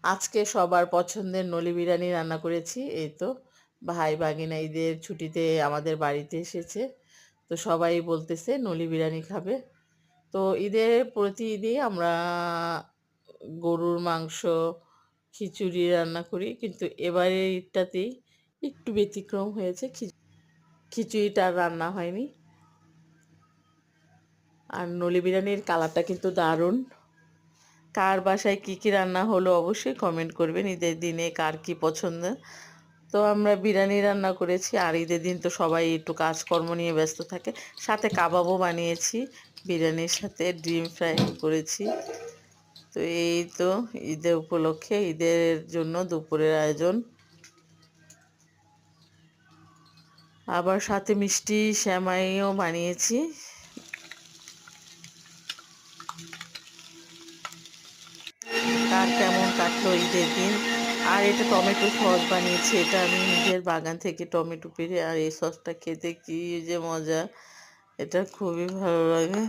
আজকে সবার পছন্দের নলি বিরিয়ানি রান্না করেছি। এই তো ভাই ভাগিনা ঈদের ছুটিতে আমাদের বাড়িতে এসেছে। তো সবাই বলতেছে নলি বিরিয়ানি খাবে। তো ঈদের প্রতি ঈদেই আমরা গরুর মাংস, খিচুড়ি রান্না করি। কিন্তু এবারের ঈদটাতেই একটু ব্যতিক্রম হয়েছে। খিচুড়িটা আর রান্না হয়নি। আর নলি বিরিয়ানির কালারটা কিন্তু দারুণ। কার বাসায় কি কি রান্না হলো অবশ্যই কমেন্ট করবেন। ঈদের দিনে কার কি পছন্দ। তো আমরা বিরিয়ানি রান্না করেছি। আর ঈদের দিন তো সবাই একটু কাজকর্ম নিয়ে ব্যস্ত থাকে। সাথে কাবাবও বানিয়েছি, বিরিয়ানির সাথে ডিম ফ্রাই করেছি। তো এই তো ঈদের উপলক্ষে ঈদের জন্য দুপুরের আয়োজন। আবার সাথে মিষ্টি সেমাইও বানিয়েছি। কার কেমন কাটলো ঈদের দিন। আর এটা টমেটো সস বানিয়েছি। এটা আমি নিজের বাগান থেকে টমেটো পেড়ে, আর এই সসটা খেতে কি যে মজা, এটা খুবই ভালো লাগে।